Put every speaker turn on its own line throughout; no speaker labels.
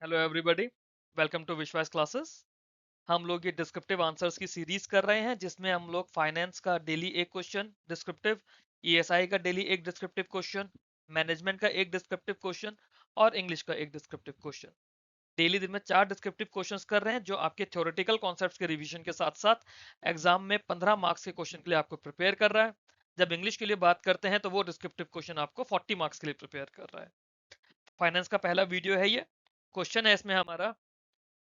Hello everybody, welcome to विश्वास classes. हम लोग ये डिस्क्रिप्टिव आंसर्स की सीरीज कर रहे हैं जिसमें हम लोग फाइनेंस का डेली एक क्वेश्चन डिस्क्रिप्टिव, ईएसआई का डेली एक डिस्क्रिप्टिव क्वेश्चन, मैनेजमेंट का एक डिस्क्रिप्टिव क्वेश्चन और इंग्लिश का एक डिस्क्रिप्टिव क्वेश्चन। डेली दिन में 4 डिस्क्रिप्टिव क्वेश्चंस कर रहे हैं जो आपके थ्योरेटिकल कॉन्सेप्ट्स के रिवीजन के साथ साथ एग्जाम में 15 मार्क्स के क्वेश्चन के लिए आपको प्रिपेयर कर रहा है। जब इंग्लिश के लिए बात करते हैं तो वो डिस्क्रिप्टिव क्वेश्चन आपको 40 मार्क्स के लिए प्रिपेयर कर रहा है। फाइनेंस का पहला वीडियो है ये। क्वेश्चन है इसमें हमारा: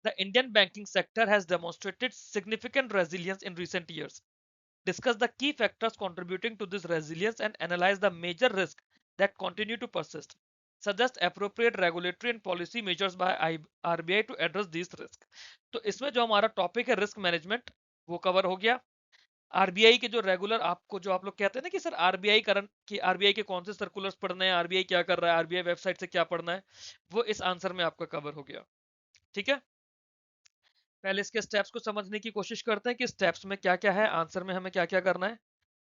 The Indian banking sector has demonstrated significant resilience in recent years. Discuss the key factors contributing to this resilience and analyze the major risks that continue to persist. Suggest appropriate regulatory and policy measures by RBI to address these risks. तो इसमें जो हमारा topic है risk management वो cover हो गया। RBI के जो रेगुलर आपको जो आप लोग कहते हैं ना कि सर आरबीआई करंट कि आरबीआई के कौन से सर्कुलर्स पढ़ने हैं, आरबीआई क्या कर रहा है, आरबीआई वेबसाइट से क्या पढ़ना है, वो इस आंसर में आपका कवर हो गया। ठीक है, पहले इसके स्टेप्स को समझने की कोशिश करते हैं कि स्टेप्स में क्या क्या है, आंसर में हमें क्या क्या करना है।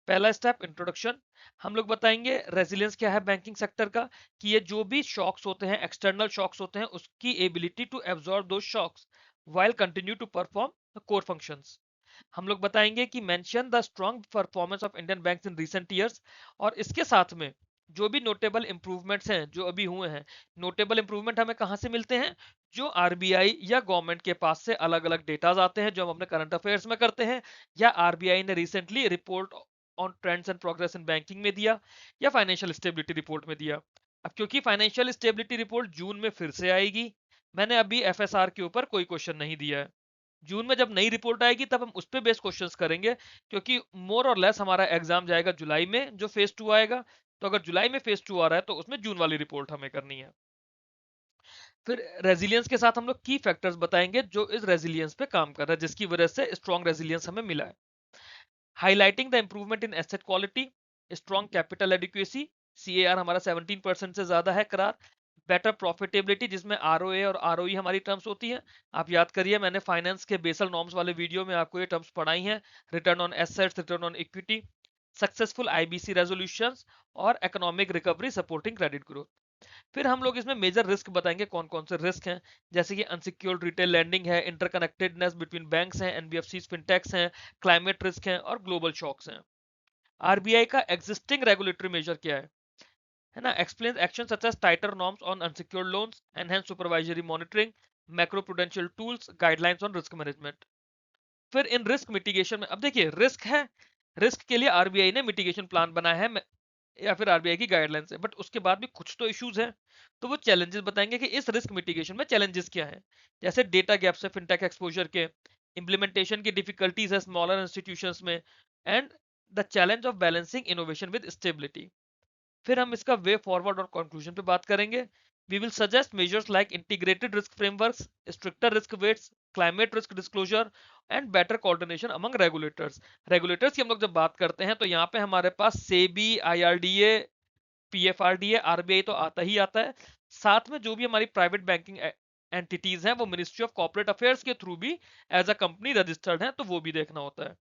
पहला स्टेप इंट्रोडक्शन। हम लोग बताएंगे रेजिलियंस क्या है बैंकिंग सेक्टर का, कि ये जो भी शॉक्स होते हैं, एक्सटर्नल शॉक्स होते हैं, उसकी एबिलिटी टू एब्जॉर्ब दो shocks while continue to perform core functions. हम लोग बताएंगे कि mention the strong performance of Indian banks in recent years, और इसके साथ में जो भी नोटेबल इंप्रूवमेंट्स हैं जो अभी हुए हैं। नोटेबल इंप्रूवमेंट हमें कहां से मिलते हैं? जो आरबीआई या गवर्नमेंट के पास से अलग अलग डेटाज आते हैं जो हम अपने करंट अफेयर्स में करते हैं, या आरबीआई ने recently report on trends and progress in banking में दिया, या फाइनेंशियल स्टेबिलिटी रिपोर्ट में दिया। अब क्योंकि फाइनेंशियल स्टेबिलिटी रिपोर्ट जून में फिर से आएगी, मैंने अभी एफएसआर के ऊपर कोई क्वेश्चन नहीं दिया है। जून में जब नई रिपोर्ट आएगी तब हम उस पर बेस्ड क्वेश्चंस करेंगे, क्योंकि मोर और लेस हमारा एग्जाम जाएगा जुलाई में जो फेज 2 आएगा। तो अगर जुलाई में फेज 2 आ रहा है तो उसमें जून वाली रिपोर्ट हमें करनी है। फिर रेजिलियंस के साथ हम लोग की फैक्टर्स बताएंगे जो इस रेजिलियंस पे काम कर रहा है, जिसकी वजह से स्ट्रॉन्ग रेजिलियंस हमें मिला है। Highlighting the improvement in asset quality, strong capital adequacy, CAR हमारा 17% से ज्यादा है करार। बेटर प्रॉफिटेबिलिटी जिसमें आरओए और आरओई हमारी टर्म्स होती है। आप याद करिए, मैंने फाइनेंस के बेसल नॉर्म्स वाले वीडियो में आपको ये टर्म्स पढ़ाई हैं। Return on assets, return on equity, successful IBC resolutions और economic recovery supporting credit growth. फिर हम लोग इसमें मेजर रिस्क बताएंगे, कौन कौन से रिस्क हैं, जैसे कि अनसिक्योर्ड रिटेल लैंडिंग है, इंटरकनेक्टेडनेस बिटवीन बैंक्स हैं, एनबीएफसीज, फिनटेक्स हैं, क्लाइमेट रिस्क हैं और ग्लोबल शॉक्स हैं। आरबीआई का एग्जिस्टिंग रेगुलेटरी मेजर क्या है ना, explain action such as tighter norms on unsecured loans, enhance supervisory monitoring, macro prudential tools, guidelines on risk management. फिर इन रिस्क मिटिगेशन में, अब देखिए रिस्क है, रिस्क के लिए आरबीआई ने मिटिगेशन प्लान बनाया है या फिर आरबीआई की गाइडलाइंस है, बट उसके बाद भी कुछ तो इश्यूज हैं। तो वो चैलेंजेस बताएंगे कि इस रिस्क मिटिगेशन में चैलेंजेस क्या है, जैसे डेटा गैप्स है फिनटेक एक्सपोजर के, इंप्लीमेंटेशन की डिफिकल्टीज है स्मॉलर इंस्टीट्यूशंस में, and the challenge of balancing innovation with stability. फिर हम इसका वे फॉरवर्ड और कंक्लूजन पे बात करेंगे। We will suggest measures like integrated risk frameworks, stricter risk weights, climate risk disclosure and better coordination among regulators. Regulators की हम लोग जब बात करते हैं तो यहाँ पे हमारे पास सेबी, आईआरडीए, पीएफआरडीए, आरबीआई तो आता ही आता है। साथ में जो भी हमारी प्राइवेट बैंकिंग एंटिटीज हैं वो मिनिस्ट्री ऑफ कॉर्पोरेट अफेयर्स के थ्रू भी एज अ कंपनी रजिस्टर्ड है, तो वो भी देखना होता है।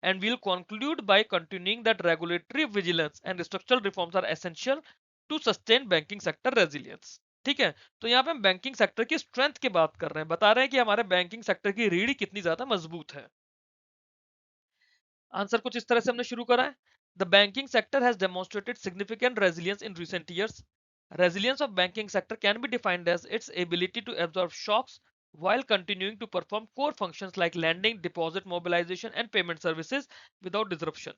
And we'll conclude by continuing that regulatory vigilance and structural reforms are essential to sustain banking sector resilience। ठीक है, तो यहाँ पे हम बैंकिंग सेक्टर की स्ट्रेंथ की बात कर रहे हैं, बता रहे हैं कि हमारे बैंकिंग सेक्टर की रीढ़ कितनी ज्यादा मजबूत है। आंसर कुछ इस तरह से हमने शुरू करा है। The banking sector has demonstrated significant resilience in recent years. Resilience of banking sector can be defined as its ability to absorb shocks while continuing to perform core functions like lending, deposit mobilization, and payment services without disruption.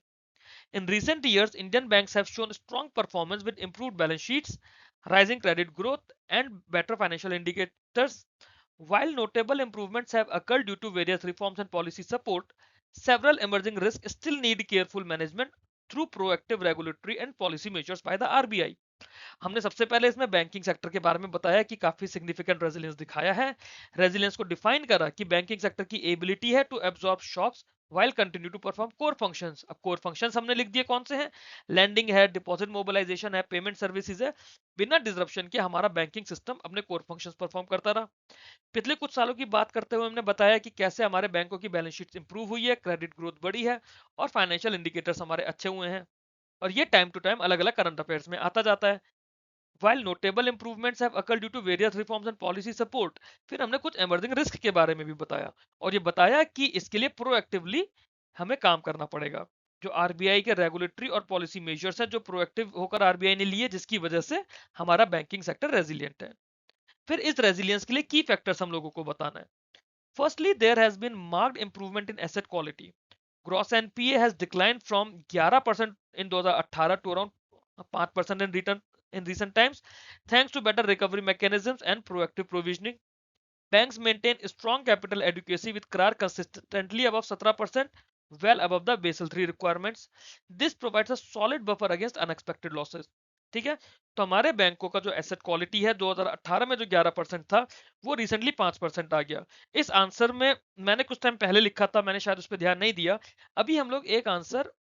In recent years, Indian banks have shown strong performance with improved balance sheets, rising credit growth, and better financial indicators. While notable improvements have occurred due to various reforms and policy support, several emerging risks still need careful management through proactive regulatory and policy measures by the RBI. हमने सबसे पहले इसमें banking sector के बारे में बताया कि काफी सिग्निफिकेंट रेजिलियंस दिखाया है। रेजिलियंस को डिफाइन करा कि बैंकिंग सेक्टर की एबिलिटी है to absorb shocks while continue to perform core functions। अब core functions हमने लिख दिए कौन से हैं, लैंडिंग है, डिपॉजिट मोबिलाइजेशन है, पेमेंट सर्विसेज है। बिना डिसरप्शन के हमारा बैंकिंग सिस्टम अपने कोर फंक्शंस परफॉर्म करता रहा। पिछले कुछ सालों की बात करते हुए हमने बताया कि कैसे हमारे बैंकों की बैलेंस शीट इंप्रूव हुई है, क्रेडिट ग्रोथ बढ़ी है और फाइनेंशियल इंडिकेटर्स हमारे अच्छे हुए हैं। और ये टाइम टू टाइम अलग अलग करंट अफेयर्स में आता जाता है। While notable improvements have occurred due to various reforms and policy support, फिर हमने कुछ emerging risk के बारे में भी बताया और ये बताया कि इसके लिए प्रोएक्टिवली हमें काम करना पड़ेगा। जो आरबीआई के रेगुलेटरी और पॉलिसी मेजर्स हैं जो प्रोएक्टिव होकर आरबीआई ने लिए, जिसकी वजह से हमारा बैंकिंग सेक्टर रेजिलियंट है। फिर इस रेजिलियंस के लिए की फैक्टर्स हम लोगों को बताना है। Firstly, there has been marked improvement in asset quality. Gross NPA has decline from 11% in 2018 to around 5% in return in recent times, thanks to better recovery mechanisms and proactive provisioning. Banks maintain strong capital adequacy with CRAR consistently above 17%, well above the Basel III requirements. This provides a solid buffer against unexpected losses. ठीक है, तो हमारे बैंकों का जो asset quality है 2018 में जो 11% था वो रिसेंटली 5% आ गया। इस आंसर में मैंने कुछ टाइम पहले लिखा था, मैंने शायद उस पर ध्यान नहीं दिया। अभी हम लोग एक answer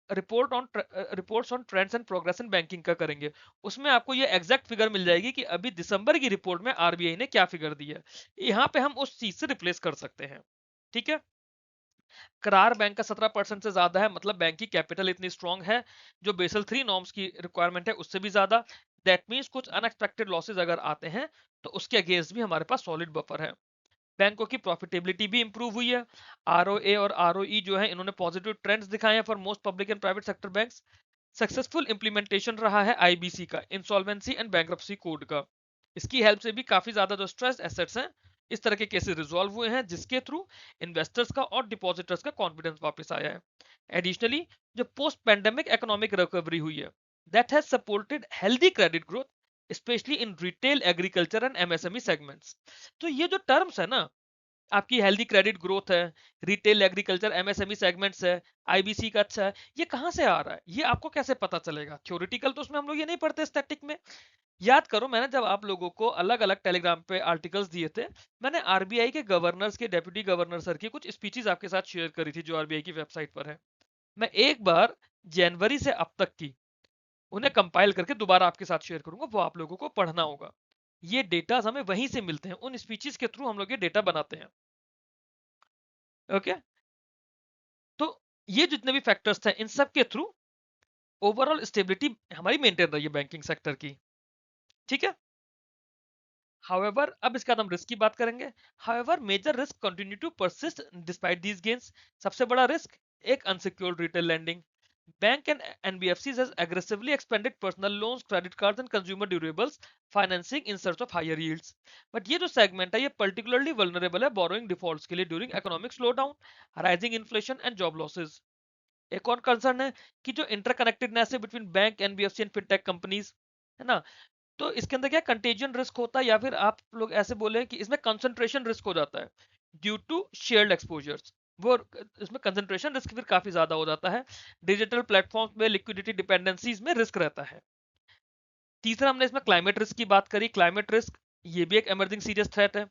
reports on trends and progress in banking का करेंगे। उसमें आपको ये एग्जैक्ट फिगर मिल जाएगी कि अभी दिसंबर की रिपोर्ट में आरबीआई ने क्या फिगर दी है। यहाँ पे हम उस चीज से रिप्लेस कर सकते हैं। ठीक है, करार बैंक का 17% से ज्यादा है, मतलब बैंक की कैपिटल इतनी स्ट्रांग है जो बेसल 3 नॉर्म्स की रिक्वायरमेंट है उससे भी ज्यादा। दैट मीन्स कुछ अनएक्सपेक्टेड लॉसेज अगर आते हैं तो उसके अगेंस्ट भी हमारे पास सॉलिड बफर है। बैंकों की प्रॉफिटेबिलिटी भी इंप्रूव हुई है। आरओए और आरओई जो है इन्होंने पॉजिटिव ट्रेंड्स दिखाए हैं for most public and private sector banks. Successful implementation रहा है आईबीसी का, इंसॉल्वेंसी एंड बैंक्रप्सी कोड का। इसकी हेल्प से भी काफी ज्यादा जो स्ट्रेस एसेट्स हैं इस तरह के केसेस रिजॉल्व हुए हैं, जिसके थ्रू इन्वेस्टर्स का और डिपॉजिटर्स का कॉन्फिडेंस वापस आया है। एडिशनली, जो पोस्ट पैंडेमिक इकोनॉमिक रिकवरी हुई है that has supported healthy credit growth specially in retail, agriculture and MSME segments. तो ये जो टर्म्स है ना, आपकी हेल्दी क्रेडिट ग्रोथ है, रिटेल, एग्रीकल्चर, एमएसएमई सेगमेंट्स है, आईबीसी का अच्छा है, ये कहां से आ रहा है, ये आपको कैसे पता चलेगा? थ्योरेटिकल तो उसमें हम लोग ये नहीं पढ़ते स्टैटिक में। याद करो, मैंने जब आप लोगों को अलग अलग टेलीग्राम पे आर्टिकल्स दिए थे, मैंने आरबीआई के गवर्नर्स के, डेप्यूटी गवर्नर सर की कुछ स्पीचेस आपके साथ शेयर करी थी जो आरबीआई की वेबसाइट पर है। मैं एक बार जनवरी से अब तक की उन्हें कंपाइल करके दोबारा आपके साथ शेयर करूंगा, वो आप लोगों को पढ़ना होगा। ये डेटा हमें वहीं से मिलते हैं, उन स्पीचेस के थ्रू हम लोग ये डेटा बनाते हैं। ओके, तो ये जितने भी फैक्टर्स थे इन सब के थ्रू ओवरऑल स्टेबिलिटी हमारी मेंटेन रही है बैंकिंग सेक्टर की। ठीक है, हाउएवर अब इसके बाद हम रिस्क की बात करेंगे। However major risk continue to persist despite these gains. सबसे बड़ा रिस्क एक unsecured retail lending. Bank and NBFCs has aggressively expanded personal loans, credit cards and consumer durables financing in search of higher yields. But ये जो segment है ये particularly vulnerable है borrowing defaults के लिए during economic slowdown, rising inflation and job losses. एक और concern है कि जो इंटरकनेक्टेडनेस है between bank, NBFC and fintech companies, है ना, तो इसके अंदर क्या कंटेजियन रिस्क होता है, या फिर आप लोग ऐसे बोले कि इसमें कंसंट्रेशन रिस्क हो जाता है ड्यू टू शेयर्ड एक्सपोजर्स। वो इसमें कंसंट्रेशन रिस्क फिर काफी ज्यादा हो जाता है। डिजिटल प्लेटफॉर्म्स में लिक्विडिटी डिपेंडेंसीज में रिस्क रहता है। तीसरा, हमने इसमें क्लाइमेट रिस्क की बात करी। क्लाइमेट रिस्क ये भी एक इमर्जिंग सीरियस थ्रेट है।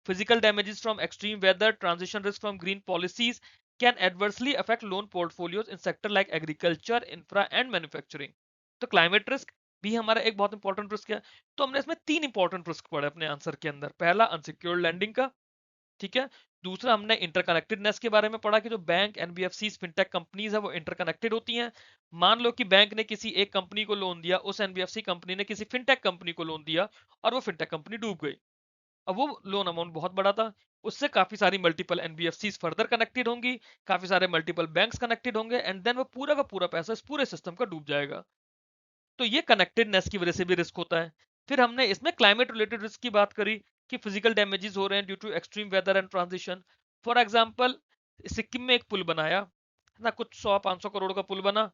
Physical damages from extreme weather, transition risk from green policies can adversely affect loan portfolios in sector like agriculture, infra and manufacturing. तो क्लाइमेट रिस्क भी हमारा एक बहुत इंपॉर्टेंट रिस्क है। तो हमने इसमें तीन इंपॉर्टेंट रिस्क पढ़े अपने आंसर के अंदर। पहला अनसिक्योर्ड लैंडिंग का, ठीक है। दूसरा, हमने इंटरकनेक्टेडनेस के बारे में पढ़ा कि जो बैंक, एनबीएफसी, फिनटेक कंपनीज है वो इंटरकनेक्टेड होती हैं। मान लो कि बैंक ने किसी एक कंपनी को लोन दिया, उस एनबीएफसी कंपनी ने किसी फिनटेक कंपनी को लोन दिया और वो फिनटेक कंपनी डूब गई। अब वो लोन अमाउंट बहुत बड़ा था, उससे काफी सारी मल्टीपल एनबीएफसी फर्दर कनेक्टेड होंगी, काफी सारे मल्टीपल बैंक्स कनेक्टेड होंगे, एंड देन वो पूरा का पूरा पैसा इस पूरे सिस्टम का डूब जाएगा। तो ये कनेक्टेडनेस की वजह से भी रिस्क होता है। फिर हमने इसमें क्लाइमेट रिलेटेड रिस्क की बात करी कि फिजिकल डैमेजेस हो रहे हैं due to extreme weather and transition. For example, Sikkim में एक पुल बनाया ना, कुछ 100-500 करोड़ का पुल बना,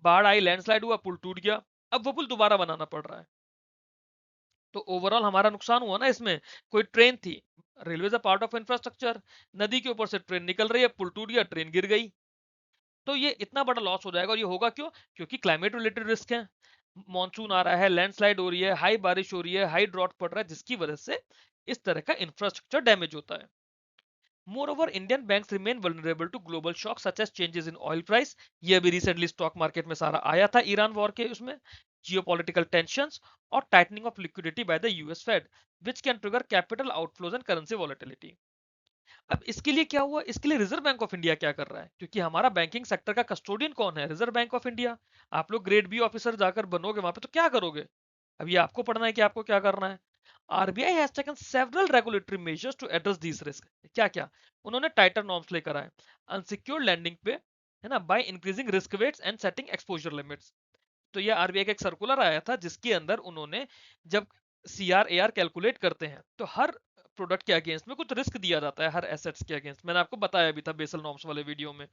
बाढ़ आई, लैंडस्लाइड हुआ, पुल टूट गया, अब वो पुल दोबारा बनाना पड़ रहा है। तो ओवरऑल हमारा नुकसान हुआ ना इसमें। कोई ट्रेन थी, railway is a part of infrastructure, नदी के ऊपर से ट्रेन निकल रही है, पुल टूट गया, ट्रेन गिर गई, तो ये इतना बड़ा लॉस हो जाएगा। और ये होगा क्यों? क्योंकि क्लाइमेट रिलेटेड रिस्क है। मॉनसून आ रहा है, लैंडस्लाइड हो रही है, हाई बारिश हो रही है, हाई ड्रॉट पड़ रहा है, जिसकी वजह से इस तरह का इंफ्रास्ट्रक्चर डैमेज होता है। Moreover, Indian banks remain vulnerable to global shocks such as changes in oil price. ये अभी रिसेंटली स्टॉक मार्केट में सारा आया था ईरान वॉर के उसमें, जियोपॉलिटिकल टेंशंस और tightening of liquidity by the US Fed, which can trigger capital outflows and currency volatility. अब इसके लिए क्या हुआ, इसके लिए रिजर्व बैंक ऑफ इंडिया क्या कर रहा है, क्योंकि हमारा बैंकिंग सेक्टर का कस्टोडियन कौन है, रिजर्व बैंक ऑफ इंडिया। आप लोग ग्रेड बी ऑफिसर जाकर बनोगे वहां पे तो क्या करोगे, अब ये आपको पढ़ना है कि आपको क्या करना है। RBI has taken several regulatory measures to address this risk. क्या क्या उन्होंने टाइटर नॉर्म्स लेकर आए अनसिक्योर्ड लैंडिंग पे, है ना, by increasing risk weights and setting exposure limits. तो ये आरबीआई का एक सर्कुलर आया था जिसके अंदर उन्होंने, जब सीआर एआर कैलकुलेट करते हैं तो हर प्रोडक्ट के अगेंस्ट में कुछ रिस्क दिया जाता है, हर एसेट्स के अगेंस्ट, मैंने आपको बताया भी था बेसल नॉर्म्स वाले वीडियो में।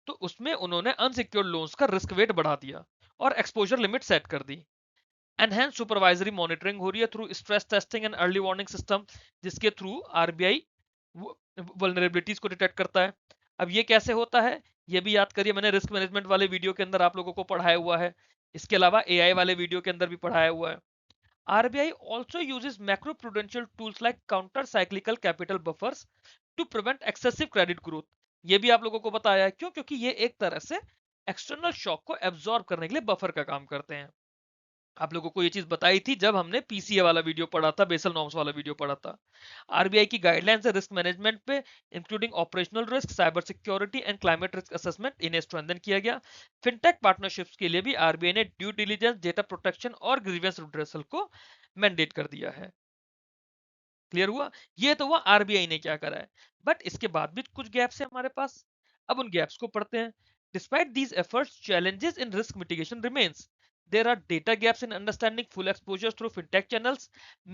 तो उसमें उन्होंने अनसिक्योर्ड लोन्स का रिस्क वेट बढ़ा दिया और एक्सपोजर लिमिट सेट कर दी। एनहेंस सुपरवाइजरी मॉनिटरिंग हो रही है through stress testing and early warning system, जिसके थ्रू आरबीआई वल्नरेबिलिटीज को डिटेक्ट करता है। अब ये कैसे होता है, ये भी याद करिए, मैंने रिस्क मैनेजमेंट वाले वीडियो के अंदर आप लोगों को पढ़ाया हुआ है, इसके अलावा एआई वाले वीडियो के अंदर भी पढ़ाया हुआ है। RBI also uses macro prudential tools like counter cyclical capital buffers to prevent excessive credit growth. ये भी आप लोगों को बताया है, क्यों, क्योंकि ये एक तरह से एक्सटर्नल शॉक को एब्जॉर्ब करने के लिए बफर का काम करते हैं। आप लोगों को ये चीज बताई थी जब हमने पीसीए वाला वीडियो पढ़ा था, बेसल नॉर्म्स वाला वीडियो पढ़ा था। आरबीआई की गाइडलाइंस है रिस्क मैनेजमेंट पे, including operational risk, cyber security and climate risk assessment, इन्हें स्ट्रेंथन किया गया। फिनटेक पार्टनरशिप्स के लिए भी आरबीआई ने ड्यू डिलीजेंस, डेटा प्रोटेक्शन और ग्रीवेंस रिड्रेसल को मैंडेट कर दिया है। क्लियर हुआ, ये तो हुआ आरबीआई ने क्या करा है, बट इसके बाद भी कुछ गैप्स है हमारे पास। अब उन गैप्स को पढ़ते हैं। Despite these efforts, challenges in risk mitigation remains. There are data gaps in understanding full exposures through fintech channels,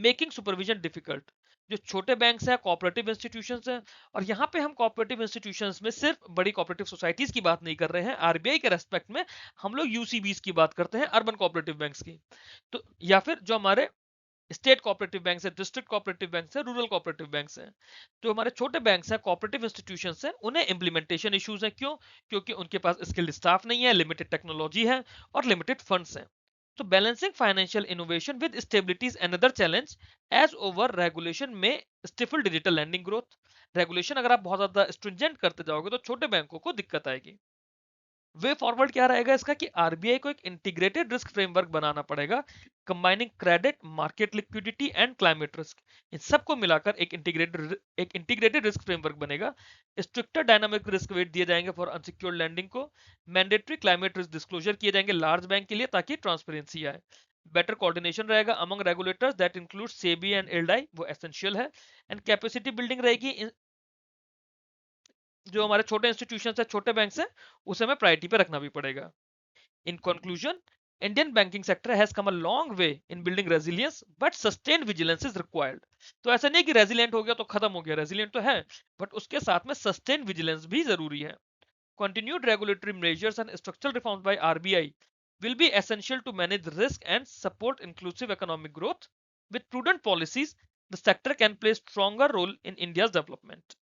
making supervision difficult. जो छोटे बैंक्स हैं, कोऑपरेटिव इंस्टीट्यूशंस हैं, और यहाँ पे हम कोऑपरेटिव इंस्टीट्यूशंस में सिर्फ बड़ी कोऑपरेटिव सोसाइटीज की बात नहीं कर रहे हैं, आरबीआई के रेस्पेक्ट में हम लोग यूसीबीज की बात करते हैं, अर्बन कोऑपरेटिव बैंक्स की। तो या फिर जो हमारे स्टेट कोऑपरेटिव बैंक है, डिस्ट्रिक्ट कोऑपरेटिव बैंक है, रूरल कोऑपरेटिव बैंक है, जो हमारे छोटे बैंक हैं, कोऑपरेटिव इंस्टीट्यूशंस हैं, उन्हें इंप्लीमेंटेशन इश्यूज हैं। क्यों, क्योंकि उनके पास स्किल्ड स्टाफ नहीं है, लिमिटेड टेक्नोलॉजी है और लिमिटेड फंड्स हैं। तो balancing financial innovation with stability is another challenge, as over regulation में stifle digital lending growth. Regulation अगर आप बहुत ज्यादा स्ट्रिंजेंट करते जाओगे तो छोटे बैंकों को दिक्कत आएगी। वे फॉरवर्ड क्या रहेगा इसका, कि आरबीआई को एक इंटीग्रेटेड रिस्क फ्रेमवर्क बनाना पड़ेगा, combining credit, market liquidity and climate risk. इन सबको मिलाकर एक इंटीग्रेटेड रिस्क फ्रेमवर्क बनेगा। स्ट्रिक्टर डायनामिक रिस्क वेट दिए जाएंगे फॉर अनसिक्योर्ड लैंडिंग को। मैंडेटरी क्लाइमेट रिस्क डिस्क्लोजर किए जाएंगे लार्ज बैंक के लिए ताकि ट्रांसपेरेंसी आए। बेटर कोऑर्डिनेशन रहेगा among regulators, that include SEBI and एल्डाई, वो एसेंशियल है। एंड कैपेसिटी बिल्डिंग रहेगी, जो हमारे छोटे इंस्टीट्यूशन है, छोटे बैंक है, उसे हमें प्रायोरिटी पे रखना भी पड़ेगा। In conclusion, Indian banking sector has come a long way in building resilience, but sustained vigilance is required. तो ऐसा नहीं कि रेजिलियंट हो गया तो खत्म हो गया, रेजिलियंट तो है, बट उसके साथ में सस्टेन विजिलेंस भी जरूरी है। Continued regulatory measures and structural reforms by RBI will be essential to manage risk and support inclusive economic growth. With prudent policies, the sector can play a stronger role in India's development.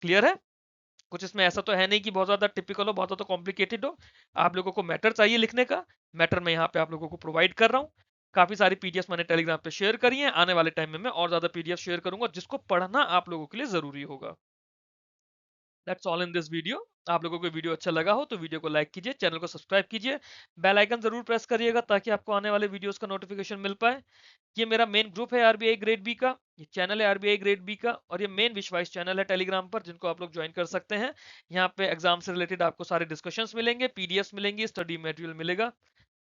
Clear है? कुछ इसमें ऐसा तो है नहीं कि बहुत ज्यादा टिपिकल हो, बहुत ज्यादा कॉम्प्लिकेटेड हो। आप लोगों को मैटर चाहिए लिखने का, मैटर मैं यहाँ पे आप लोगों को प्रोवाइड कर रहा हूँ। काफी सारी पीडीएफ मैंने टेलीग्राम पे शेयर करी है, आने वाले टाइम में मैं और ज्यादा पीडीएफ शेयर करूंगा जिसको पढ़ना आप लोगों के लिए जरूरी होगा। That's all in this video. आप लोगों को वीडियो अच्छा लगा हो तो वीडियो को लाइक कीजिए, चैनल को सब्सक्राइब कीजिए, बेल आइकन जरूर प्रेस करिएगा ताकि आपको आने वाले वीडियोस का नोटिफिकेशन मिल पाए। ये मेरा मेन ग्रुप है आरबीआई ग्रेड बी का, ये चैनल है आरबीआई ग्रेड बी का, और ये मेन विश्वास चैनल है टेलीग्राम पर, जिनको आप लोग ज्वाइन कर सकते हैं। यहाँ पे एग्जाम से रिलेटेड आपको सारे डिस्कशंस मिलेंगे, पीडीएफ मिलेंगी, स्टडी मटेरियल मिलेगा।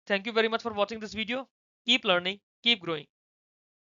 Thank you very much for watching this video. Keep learning, keep growing.